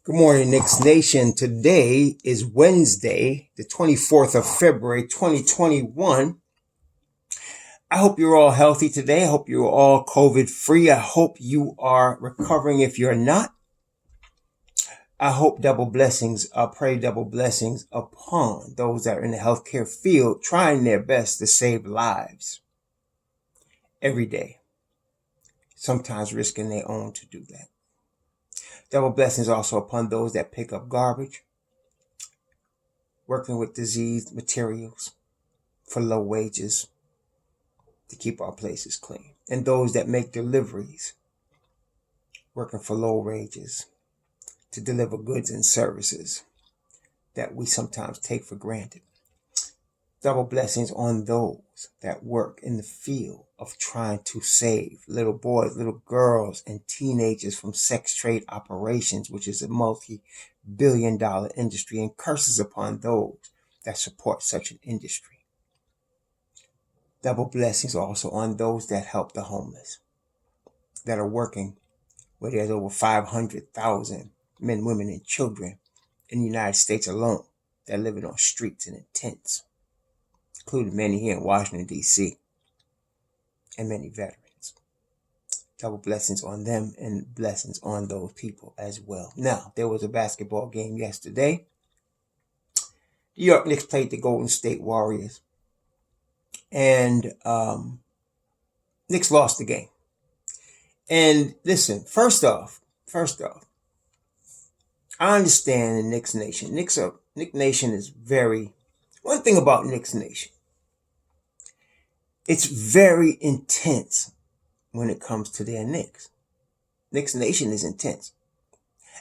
Good morning, Knicks Nation. Today is Wednesday, the 24th of February, 2021. I hope you're all healthy today. I hope you're all COVID free. I hope you are recovering if you're not. I hope pray double blessings upon those that are in the healthcare field trying their best to save lives every day, sometimes risking their own to do that. Double blessings also upon those that pick up garbage, working with diseased materials for low wages to keep our places clean. And those that make deliveries, working for low wages to deliver goods and services that we sometimes take for granted. Double blessings on those that work in the field of trying to save little boys, little girls, and teenagers from sex trade operations, which is a multi-billion-dollar industry, and curses upon those that support such an industry. Double blessings also on those that help the homeless, that are working where there's over 500,000 men, women, and children in the United States alone that are living on streets and in tents, including many here in Washington, D.C., and many veterans. Double blessings on them and blessings on those people as well. Now, there was a basketball game yesterday. The New York Knicks played the Golden State Warriors, and Knicks lost the game. And listen, first off, I understand the Knicks Nation. Knicks Nation is one thing about Knicks Nation, it's very intense when it comes to their Knicks. Knicks Nation is intense.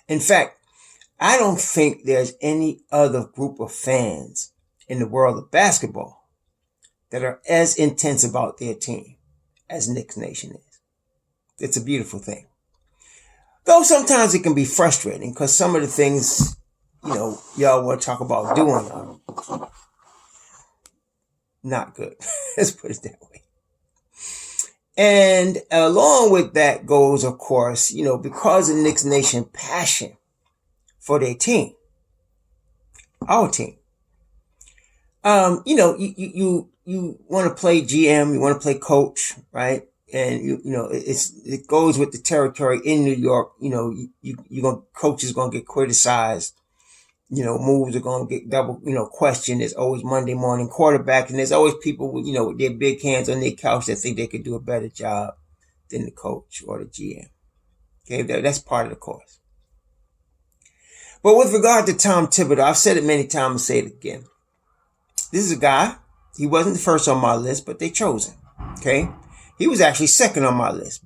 In fact, I don't think there's any other group of fans in the world of basketball that are as intense about their team as Knicks Nation is. It's a beautiful thing. Though sometimes it can be frustrating because some of the things, y'all want to talk about doing are not good. Let's put it that way. And along with that goes, of course, because of Knicks Nation passion for their team, our team. You want to play GM, you want to play coach, right? And it goes with the territory in New York. Coach is gonna get criticized. Moves are gonna get double, questioned. There's always Monday morning quarterback, and there's always people with their big hands on their couch that think they could do a better job than the coach or the GM. Okay, that's part of the course. But with regard to Tom Thibodeau, I've said it many times and say it again. This is a guy. He wasn't the first on my list, but they chose him. Okay. He was actually second on my list.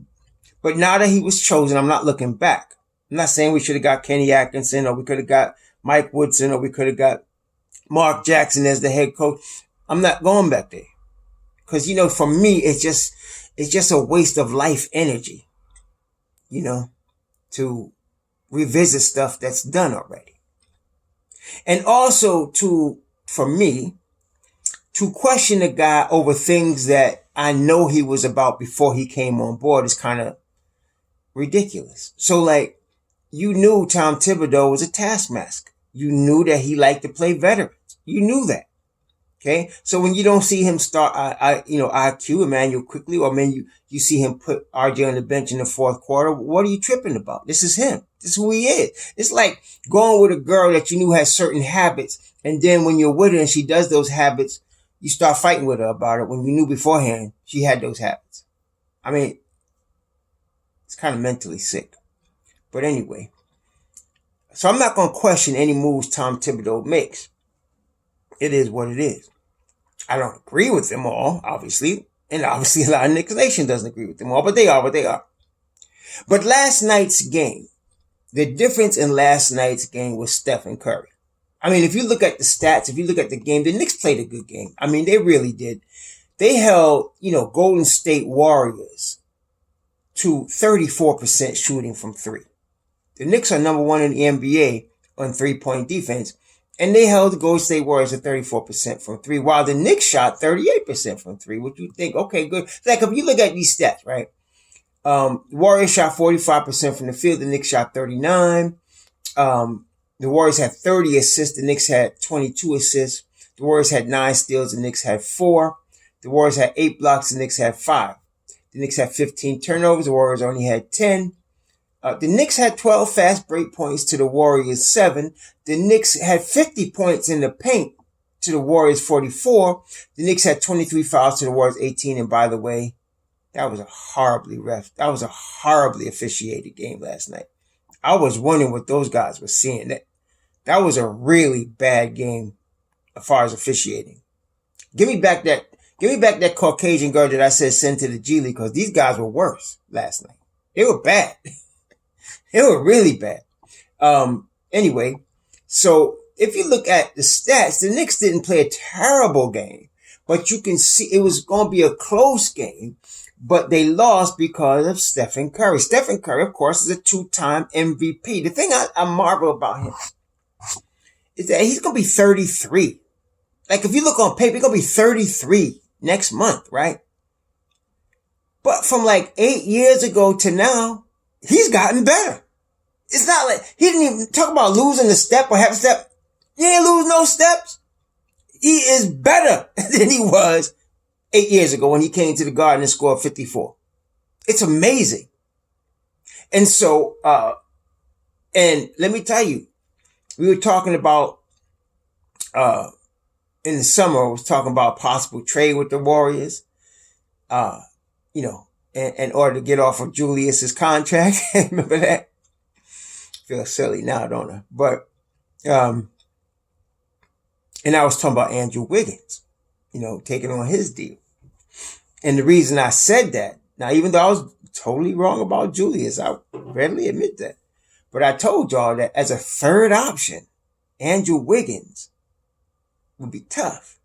But now that he was chosen, I'm not looking back. I'm not saying we should have got Kenny Atkinson or we could have got Mike Woodson or we could have got Mark Jackson as the head coach. I'm not going back there. Because, for me, it's just a waste of life energy, to revisit stuff that's done already. And also for me, to question a guy over things that I know he was about before he came on board is kind of ridiculous. So you knew Tom Thibodeau was a taskmaster. You knew that he liked to play veterans. You knew that. Okay. So when you don't see him start, IQ, Emmanuel quickly, or you see him put RJ on the bench in the fourth quarter, what are you tripping about? This is him. This is who he is. It's like going with a girl that you knew has certain habits. And then when you're with her and she does those habits, you start fighting with her about it when you knew beforehand she had those habits. I mean, it's kind of mentally sick. But anyway, so I'm not going to question any moves Tom Thibodeau makes. It is what it is. I don't agree with them all, obviously. And obviously a lot of Knicks Nation doesn't agree with them all, but they are what they are. But last night's game, the difference in last night's game was Stephen Curry. I mean, if you look at the stats, if you look at the game, the Knicks played a good game. I mean, they really did. They held, Golden State Warriors to 34% shooting from three. The Knicks are number one in the NBA on three-point defense, and they held the Golden State Warriors at 34% from three, while the Knicks shot 38% from three, which you think, okay, good. Like, if you look at these stats, right? Warriors shot 45% from the field, the Knicks shot 39%. The Warriors had 30 assists. The Knicks had 22 assists. The Warriors had 9 steals. The Knicks had 4. The Warriors had 8 blocks. The Knicks had 5. The Knicks had 15 turnovers. The Warriors only had 10. The Knicks had 12 fast break points to the Warriors 7. The Knicks had 50 points in the paint to the Warriors 44. The Knicks had 23 fouls to the Warriors 18. And by the way, that was a horribly officiated game last night. I was wondering what those guys were seeing. That was a really bad game as far as officiating. Give me back that Caucasian girl that I said send to the G League, because these guys were worse last night. They were bad. They were really bad. Anyway, so if you look at the stats, the Knicks didn't play a terrible game, but you can see it was going to be a close game, but they lost because of Stephen Curry. Stephen Curry, of course, is a 2-time MVP. The thing I marvel about him is that he's going to be 33. Like, if you look on paper, he's going to be 33 next month, right? But from like 8 years ago to now, he's gotten better. It's not like he didn't even talk about losing a step or half a step. He ain't lose no steps. He is better than he was 8 years ago when he came to the Garden and scored 54. It's amazing. And so, and let me tell you, we were talking about, in the summer, I was talking about possible trade with the Warriors, in order to get off of Julius's contract. Remember that? Feel silly now, don't I? But, and I was talking about Andrew Wiggins, taking on his deal. And the reason I said that, now, even though I was totally wrong about Julius, I readily admit that. But I told y'all that as a third option, Andrew Wiggins would be tough.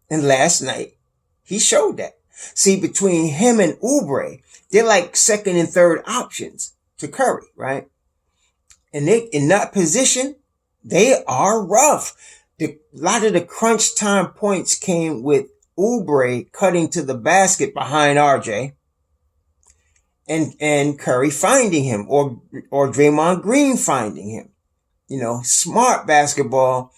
And last night, he showed that. See, between him and Oubre, they're like second and third options to Curry, right? And they, in that position, they are rough. A lot of the crunch time points came with Oubre cutting to the basket behind RJ and Curry finding him, or Draymond Green finding him. Smart basketball.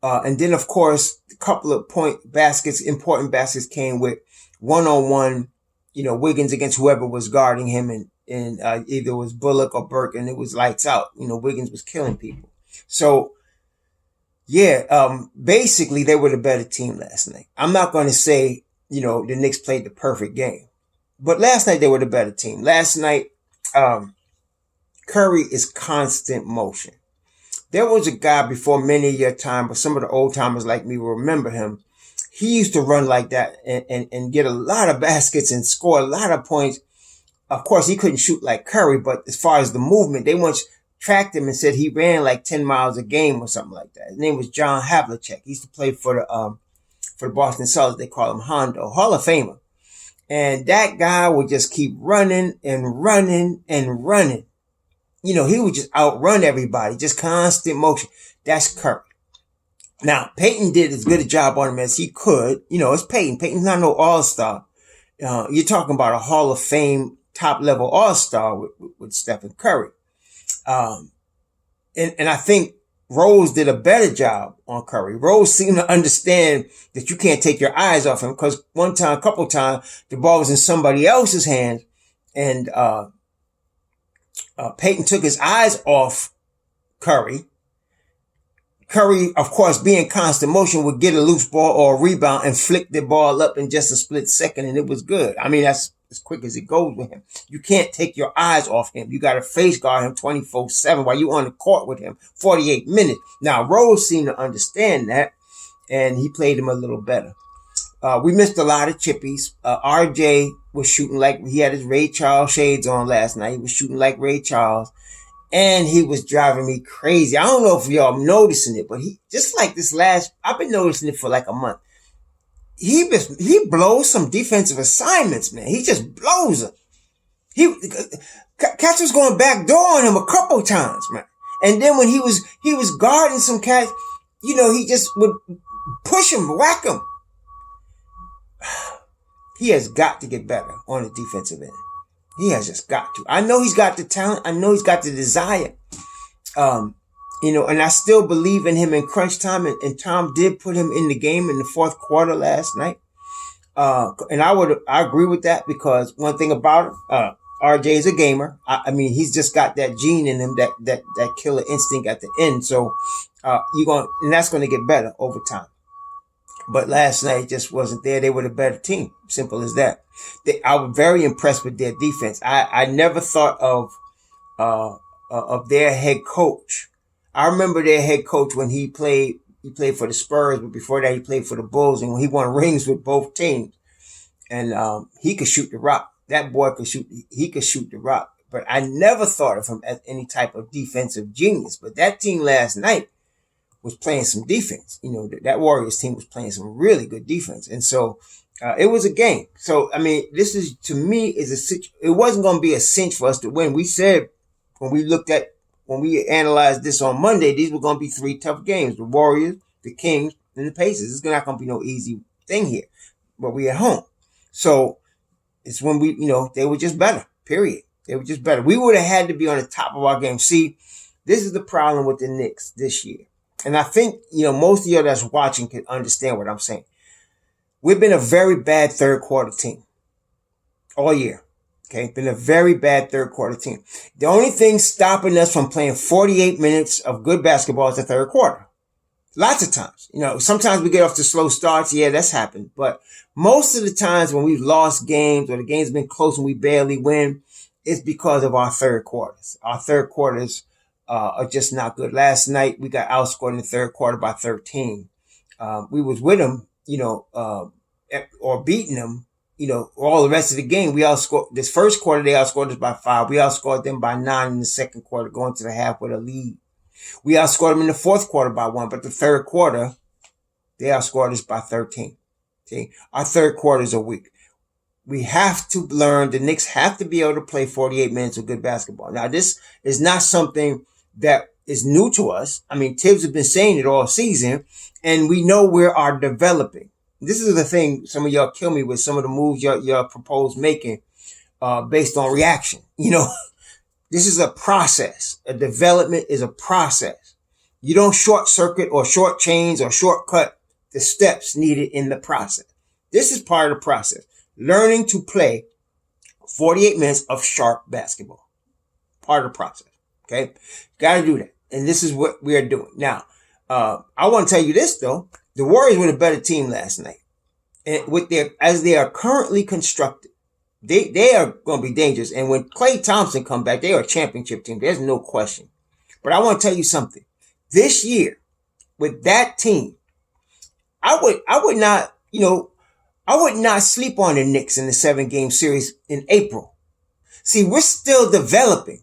And then, of course, a couple of important baskets came with one-on-one, Wiggins against whoever was guarding him, and either it was Bullock or Burke, and it was lights out. Wiggins was killing people. So, yeah, basically they were the better team last night. I'm not going to say, the Knicks played the perfect game, but last night they were the better team. Last night, Curry is constant motion. There was a guy before many of your time, but some of the old timers like me will remember him. He used to run like that and get a lot of baskets and score a lot of points. Of course, he couldn't shoot like Curry, but as far as the movement, they once tracked him and said he ran like 10 miles a game or something like that. His name was John Havlicek. He used to play for the Boston Celtics. They call him Hondo, Hall of Famer. And that guy would just keep running and running and running. He would just outrun everybody, just constant motion. That's Curry. Now, Peyton did as good a job on him as he could. It's Peyton. Peyton's not no all-star. You're talking about a Hall of Fame top-level all-star with Stephen Curry. And I think Rose did a better job on Curry. Rose seemed to understand that you can't take your eyes off him, because a couple times, the ball was in somebody else's hands, and Peyton took his eyes off Curry. Curry, of course, being constant motion, would get a loose ball or a rebound and flick the ball up in just a split second, and it was good. I mean, that's as quick as it goes with him. You can't take your eyes off him. You got to face guard him 24/7 while you're on the court with him, 48 minutes. Now, Rose seemed to understand that, and he played him a little better. We missed a lot of chippies. RJ was shooting like he had his Ray Charles shades on last night. He was shooting like Ray Charles, and he was driving me crazy. I don't know if y'all noticing it, but he just like I've been noticing it for like a month. He blows some defensive assignments, man. He just blows them. Cats was going back door on him a couple times, man. And then when he was guarding some cats, he just would push him, whack him. He has got to get better on the defensive end. He has just got to. I know he's got the talent. I know he's got the desire. And I still believe in him in crunch time, and Tom did put him in the game in the fourth quarter last night. And I agree with that, because one thing about him, RJ is a gamer. I mean, he's just got that gene in him, that killer instinct at the end. So, and that's going to get better over time. But last night just wasn't there. They were the better team. Simple as that. I was very impressed with their defense. I never thought of their head coach. I remember their head coach when he played for the Spurs, but before that he played for the Bulls, and when he won rings with both teams. And he could shoot the rock. That boy could shoot. He could shoot the rock. But I never thought of him as any type of defensive genius. But that team last night was playing some defense. That Warriors team was playing some really good defense. And so it was a game. So, I mean, this is, to me, it wasn't going to be a cinch for us to win. We said when we analyzed this on Monday, these were going to be 3 tough games. The Warriors, the Kings, and the Pacers. It's not going to be no easy thing here. But we at home. So it's when they were just better, period. They were just better. We would have had to be on the top of our game. See, this is the problem with the Knicks this year. And I think, most of you that's watching can understand what I'm saying. We've been a very bad third quarter team all year. Okay. Been a very bad third quarter team. The only thing stopping us from playing 48 minutes of good basketball is the third quarter. Lots of times, sometimes we get off to slow starts. Yeah, that's happened. But most of the times when we've lost games or the game's been close and we barely win, it's because of our third quarters. Our third quarters are just not good. Last night, we got outscored in the third quarter by 13. We was with them, or beating them, all the rest of the game. We outscored this first quarter. They outscored us by 5. We outscored them by 9 in the second quarter, going to the half with a lead. We outscored them in the fourth quarter by 1, but the third quarter, they outscored us by 13. See, our third quarters are weak. We have to learn, the Knicks have to be able to play 48 minutes of good basketball. Now, this is not something that is new to us. I mean, Tibbs has been saying it all season, and we know we are developing. This is the thing, some of y'all kill me with some of the moves y'all propose making based on reaction. This is a process. A development is a process. You don't short circuit or short change or shortcut the steps needed in the process. This is part of the process. Learning to play 48 minutes of sharp basketball. Part of the process. Okay? Got to do that. And this is what we are doing. Now, I want to tell you this though. The Warriors were the better team last night. And as they are currently constructed, they are going to be dangerous. And when Klay Thompson come back, they are a championship team. There's no question. But I want to tell you something. This year, with that team, I would not sleep on the Knicks in the 7-game series in April. See, we're still developing.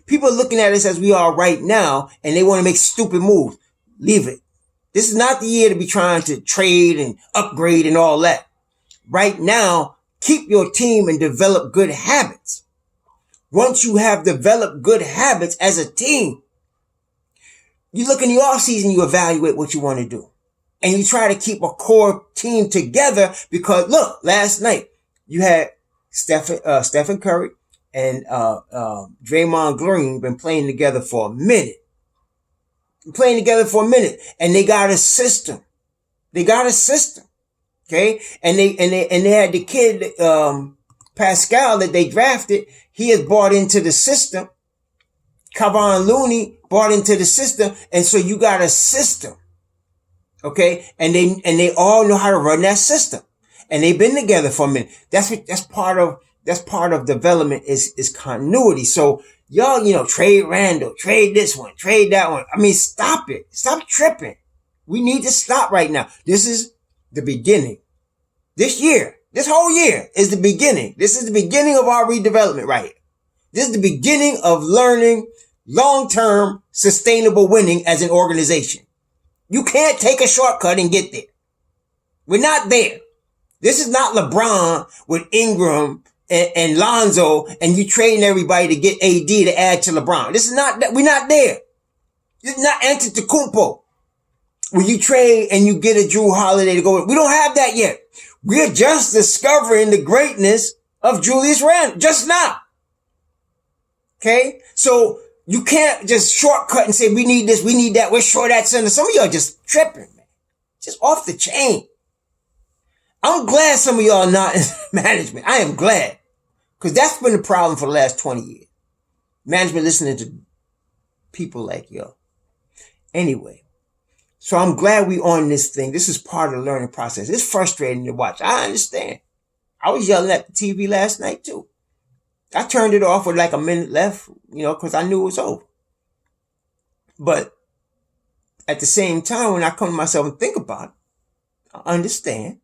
People are looking at us as we are right now, and they want to make stupid moves. Leave it. This is not the year to be trying to trade and upgrade and all that. Right now, keep your team and develop good habits. Once you have developed good habits as a team, you look in the offseason, you evaluate what you want to do. And you try to keep a core team together because, look, last night you had Stephen Curry and Draymond Green been playing together for a minute. And they got a system. Okay? And they had the kid, Pascal, that they drafted. He has bought into the system. Kevon Looney bought into the system. And so you got a system. Okay? And they all know how to run that system. And they've been together for a minute. That's part of development is continuity. So y'all, trade Randall, trade this one, trade that one. I mean, stop it. Stop tripping. We need to stop right now. This is the beginning. This whole year is the beginning. This is the beginning of our redevelopment right here. This is the beginning of learning long-term sustainable winning as an organization. You can't take a shortcut and get there. We're not there. This is not LeBron with Ingram and Lonzo and you trading everybody to get AD to add to LeBron. This is not that. We're not there. This is not Antetokounmpo. When you trade and you get a Drew Holiday to go, we don't have that yet. We're just discovering the greatness of Julius Randle just now. Okay? So, You can't just shortcut and say, we need this, we need that, we're short that center. Some of y'all just tripping, man. Just off the chain. I'm glad some of y'all are not in management. I am glad. Because that's been the problem for the last 20 years. Management listening to people like y'all. Anyway, so I'm glad we on this thing. This is part of the learning process. It's frustrating to watch. I understand. I was yelling at the TV last night too. I turned it off with like a minute left, because I knew it was over. But at the same time, when I come to myself and think about it, I understand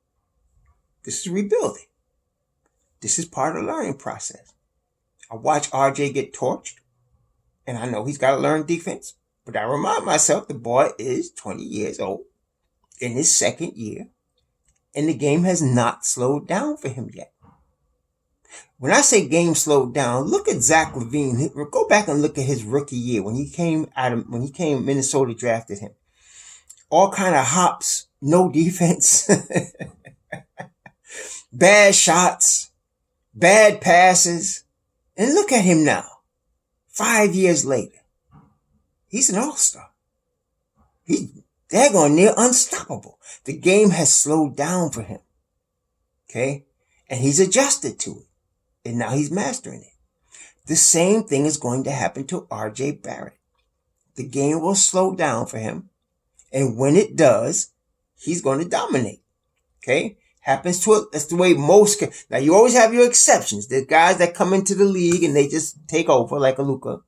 this is rebuilding. This is part of the learning process. I watch RJ get torched, and I know he's got to learn defense. But I remind myself the boy is 20 years old in his second year, and the game has not slowed down for him yet. When I say game slowed down, look at Zach LaVine. Go back and look at his rookie year when Minnesota drafted him. All kind of hops, no defense, bad shots, bad passes. And look at him now. 5 years later. He's an all-star. He's daggone near unstoppable. The game has slowed down for him. Okay? And he's adjusted to it. And now he's mastering it. The same thing is going to happen to RJ Barrett. The game will slow down for him. And when it does, he's going to dominate. Okay? Happens to it. That's the way most can. Now, you always have your exceptions. There's guys that come into the league and they just take over like a Luka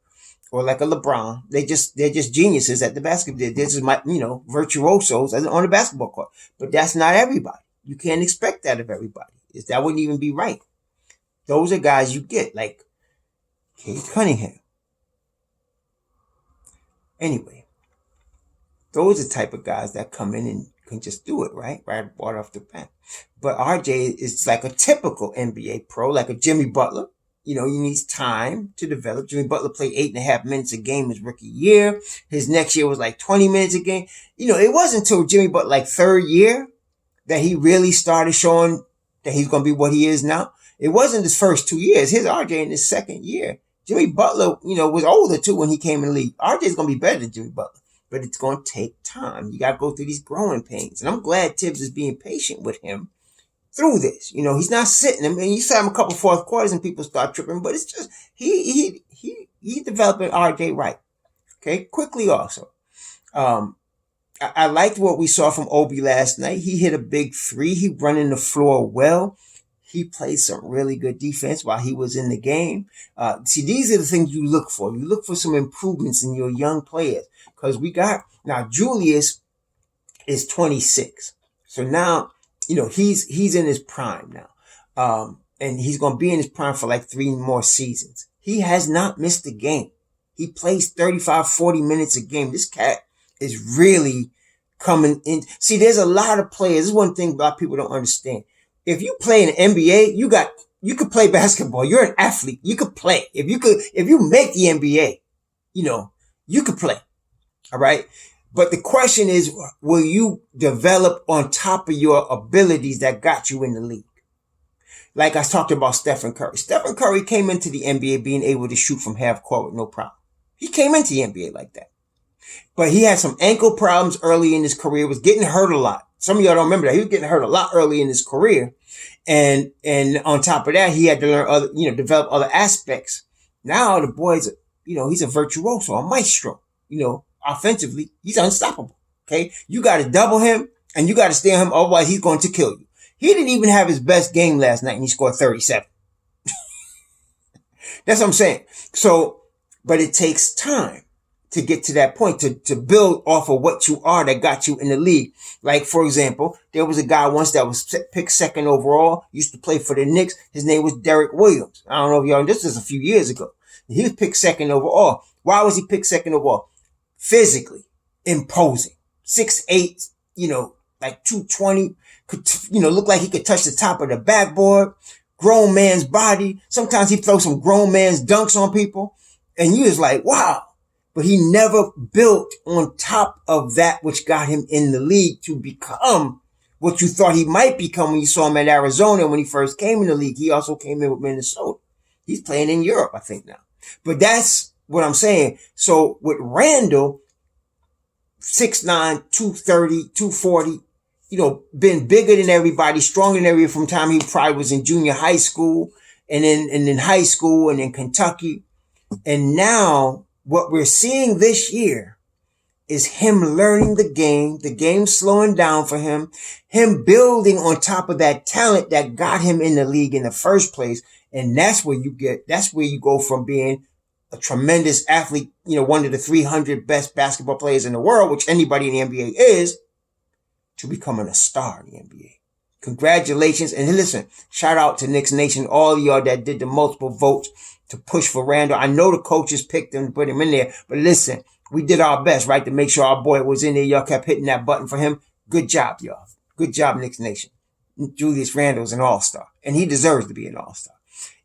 or like a LeBron. They're just geniuses at the basketball. They're just virtuosos on the basketball court. But that's not everybody. You can't expect that of everybody. That wouldn't even be right. Those are guys you get, like Cade Cunningham. Anyway, those are the type of guys that come in and can just do it, right? Right off the bat. But RJ is like a typical NBA pro, like a Jimmy Butler. He needs time to develop. Jimmy Butler played 8.5 minutes a game his rookie year. His next year was like 20 minutes a game. It wasn't until Jimmy Butler, like third year, that he really started showing that he's going to be what he is now. It wasn't his first 2 years. His RJ in his second year. Jimmy Butler, was older too when he came in the league. RJ's going to be better than Jimmy Butler. But it's going to take time. You got to go through these growing pains. And I'm glad Tibbs is being patient with him through this. He's not sitting him. And you saw him a couple fourth quarters and people start tripping. But it's just, he's developing RJ right. Okay. Quickly also. I liked what we saw from Obi last night. He hit a big three. He running the floor well. He played some really good defense while he was in the game. See, these are the things you look for. You look for some improvements in your young players. Because now Julius is 26. So now, he's in his prime now. And he's going to be in his prime for like 3 more seasons. He has not missed a game. He plays 35, 40 minutes a game. This cat is really coming in. See, there's a lot of players. This is one thing a lot of people don't understand. If you play in the NBA, you could play basketball. You're an athlete. You could play. If you make the NBA, you could play. All right. But the question is, will you develop on top of your abilities that got you in the league? Like I talked about Stephen Curry. Stephen Curry came into the NBA being able to shoot from half court with no problem. He came into the NBA like that. But he had some ankle problems early in his career, was getting hurt a lot. Some of y'all don't remember that. He was getting hurt a lot early in his career. And on top of that, he had to learn develop other aspects. Now the boy's, he's a virtuoso, a maestro, offensively, he's unstoppable. Okay. You got to double him and you got to stay on him. Otherwise he's going to kill you. He didn't even have his best game last night and he scored 37. That's what I'm saying. So, but it takes time to get to that point, to build off of what you are that got you in the league. Like, for example, there was a guy once that was picked second overall, used to play for the Knicks. His name was Derek Williams. I don't know if y'all, this was a few years ago. He was picked second overall. Why was he picked second overall? Physically imposing. 6'8", like 220, could, look like he could touch the top of the backboard. Grown man's body. Sometimes he throws some grown man's dunks on people. And you was like, wow. But he never built on top of that which got him in the league to become what you thought he might become when you saw him at Arizona when he first came in the league. He also came in with Minnesota. He's playing in Europe, I think now. But that's what I'm saying. So with Randall, 6'9", 230, 240, been bigger than everybody, stronger than everybody from the time he probably was in junior high school and then high school and in Kentucky. And now what we're seeing this year is him learning the game slowing down for him building on top of that talent that got him in the league in the first place. And that's where you go from being a tremendous athlete, one of the 300 best basketball players in the world, which anybody in the NBA is, to becoming a star in the NBA. Congratulations. And listen, shout out to Knicks Nation, all of y'all that did the multiple votes to push for Randall. I know the coaches picked him to put him in there, but listen, we did our best, right, to make sure our boy was in there. Y'all kept hitting that button for him. Good job, y'all. Good job, Knicks Nation. Julius Randle's an all-star, and he deserves to be an all-star.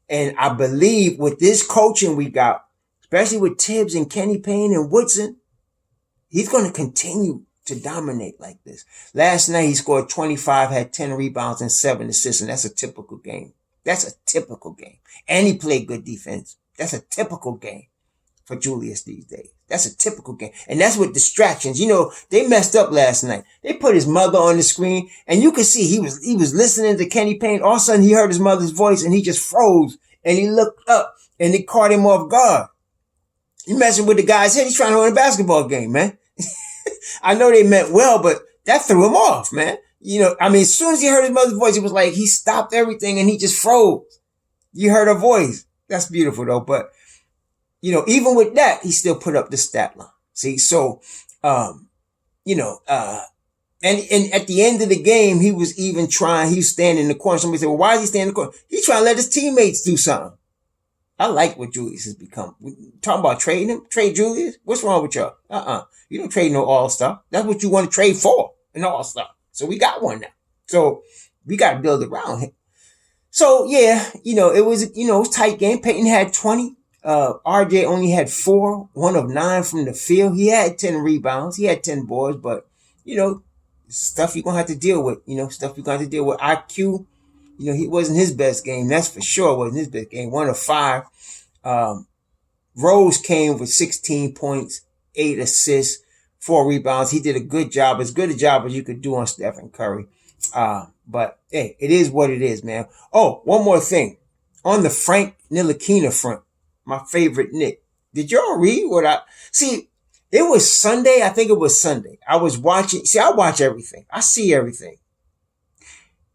And I believe with this coaching we got, especially with Tibbs and Kenny Payne and Woodson, he's going to continue to dominate like this. Last night he scored 25, had 10 rebounds and 7 assists, and that's a typical game. That's a typical game. And he played good defense. That's a typical game for Julius these days. That's a typical game. And that's with distractions. They messed up last night. They put his mother on the screen, and you could see he was listening to Kenny Payne. All of a sudden he heard his mother's voice and he just froze and he looked up and it caught him off guard. You messing with the guy's head. He's trying to win a basketball game, man. I know they meant well, but that threw him off, man. As soon as he heard his mother's voice, it was like he stopped everything and he just froze. You heard her voice. That's beautiful though. But, even with that, he still put up the stat line. See, so, and at the end of the game, he was standing in the corner. Somebody said, well, why is he standing in the corner? He's trying to let his teammates do something. I like what Julius has become. We talking about trading him? Trade Julius? What's wrong with y'all? You don't trade no all-star. That's what you want to trade for, an all-star. So we got one now. So we got to build around him. So yeah, it was a tight game. Peyton had 20. RJ only had 4, 1 of 9 from the field. He had 10 rebounds. He had 10 boards, but stuff you're going to have to deal with, stuff you're going to have to deal with. IQ, he wasn't his best game. That's for sure. Wasn't his best game. 1 of 5. Rose came with 16 points, 8 assists, 4 rebounds. He did a good job, as good a job as you could do on Stephen Curry. But hey, it is what it is, man. Oh, one more thing. On the Frank Ntilikina front, my favorite Knick. Did y'all read see? It was Sunday. I think it was Sunday. I was watching. See, I watch everything. I see everything.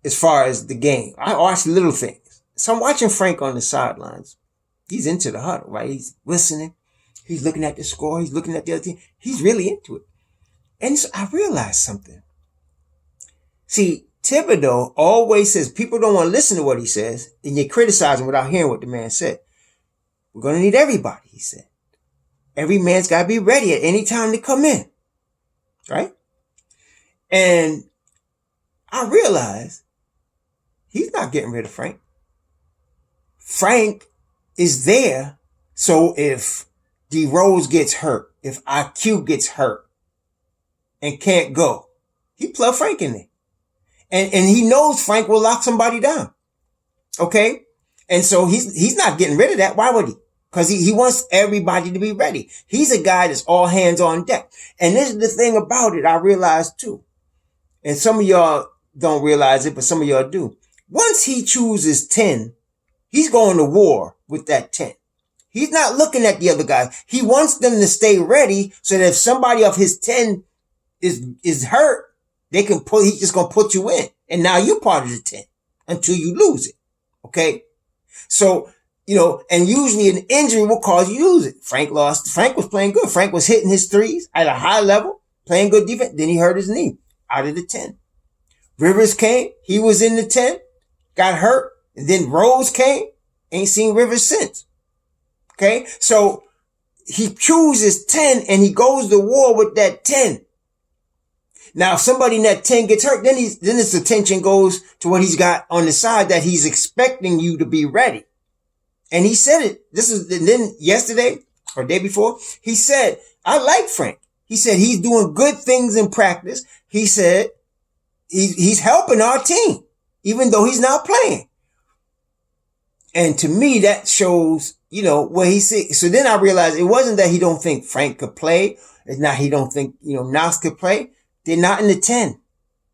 As far as the game, I watch little things. So I'm watching Frank on the sidelines. He's into the huddle, right? He's listening. He's looking at the score. He's looking at the other team. He's really into it. And so I realized something. See, Thibodeau always says people don't want to listen to what he says, and you criticize him without hearing what the man said. We're going to need everybody, he said. Every man's got to be ready at any time to come in. Right? And I realized he's not getting rid of Frank. Frank is there. So if D Rose gets hurt, if IQ gets hurt and can't go, he plug Frank in there. And he knows Frank will lock somebody down. Okay? And so he's not getting rid of that. Why would he? Because he wants everybody to be ready. He's a guy that's all hands on deck. And this is the thing about it I realized too. And some of y'all don't realize it, but some of y'all do. Once he chooses 10, he's going to war with that 10. He's not looking at the other guys. He wants them to stay ready so that if somebody of his 10 is hurt, he's just going to put you in. And now you're part of the 10 until you lose it. Okay? So, and usually an injury will cause you to lose it. Frank was playing good. Frank was hitting his threes at a high level, playing good defense. Then he hurt his knee out of the 10. Rivers came. He was in the 10, got hurt. And then Rose came. Ain't seen Rivers since. Okay. So he chooses 10 and he goes to war with that 10. Now, if somebody in that 10 gets hurt, then his attention goes to what he's got on the side that he's expecting you to be ready. And he said it. Then yesterday or day before, he said, I like Frank. He said he's doing good things in practice. He said he's helping our team, even though he's not playing. And to me, that shows where he said, so then I realized it wasn't that he don't think Frank could play. It's not he don't think, Knox could play. They're not in the 10.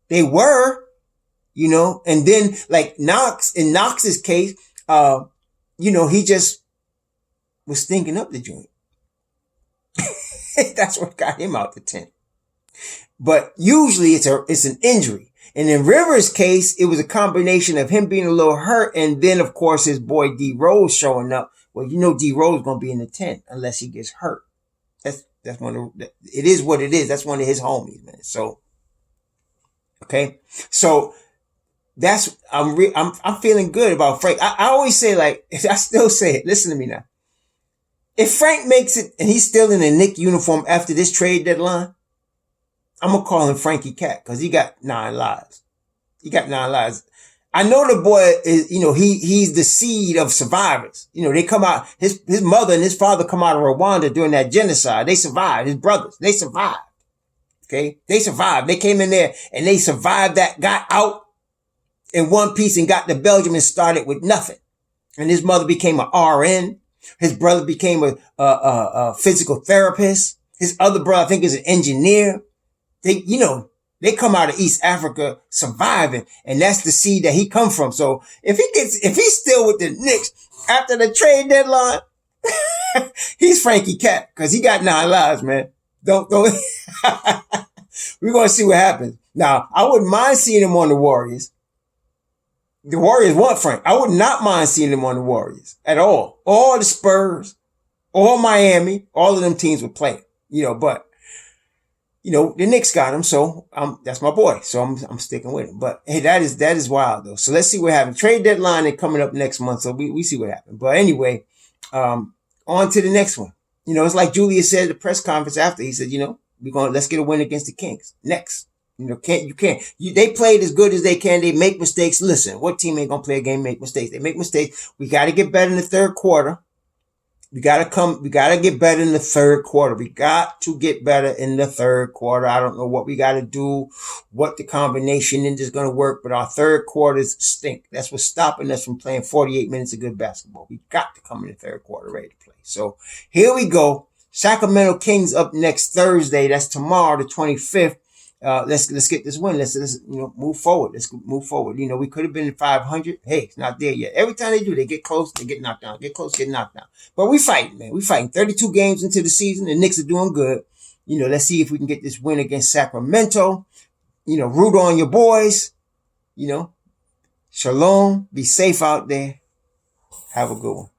They were, and then like in Knox's case, he just was thinking up the joint. That's what got him out the 10. But usually it's an injury. And in Rivers' case, it was a combination of him being a little hurt and then, of course, his boy D Rose showing up. Well, D Rose gonna be in the 10 unless he gets hurt. That's one of it is what it is. That's one of his homies, man. So, okay, so that's I'm feeling good about Frank. I always say, like, I still say it. Listen to me now. If Frank makes it and he's still in a Knick uniform after this trade deadline, I'm going to call him Frankie Cat because he got 9 lives. He got 9 lives. I know the boy is, he's the seed of survivors. They come out, his mother and his father come out of Rwanda during that genocide. They survived. His brothers, they survived. Okay. They survived. They came in there and they survived that, got out in one piece and got to Belgium and started with nothing. And his mother became an RN. His brother became a physical therapist. His other brother, I think, is an engineer. They come out of East Africa surviving, and that's the seed that he come from. So if he's still with the Knicks after the trade deadline, he's Frankie Cat because he got 9 lives, man. Don't. We're gonna see what happens. Now, I wouldn't mind seeing him on the Warriors. The Warriors want Frank. I would not mind seeing him on the Warriors at all. Or the Spurs, or Miami, all of them teams would play. But the Knicks got him, so that's my boy. So I'm sticking with him. But hey, that is wild though. So let's see what happens. Trade deadline is coming up next month, so we see what happens. But anyway, on to the next one. It's like Julius said at the press conference after. He said, let's get a win against the Kings next. They played as good as they can. They make mistakes. Listen, what team ain't gonna play a game, make mistakes? They make mistakes. We got to get better in the third quarter. We got to get better in the third quarter. We got to get better in the third quarter. I don't know what we got to do, what the combination is going to work, but our third quarters stink. That's what's stopping us from playing 48 minutes of good basketball. We got to come in the third quarter ready to play. So here we go. Sacramento Kings up next Thursday. That's tomorrow, the 25th. Let's get this win. Let's move forward. Let's move forward. We could have been at 500. Hey, it's not there yet. Every time they do, they get close, they get knocked down. Get close, get knocked down. But we fighting, man. We fighting. 32 games into the season. The Knicks are doing good. Let's see if we can get this win against Sacramento. Root on your boys. Shalom. Be safe out there. Have a good one.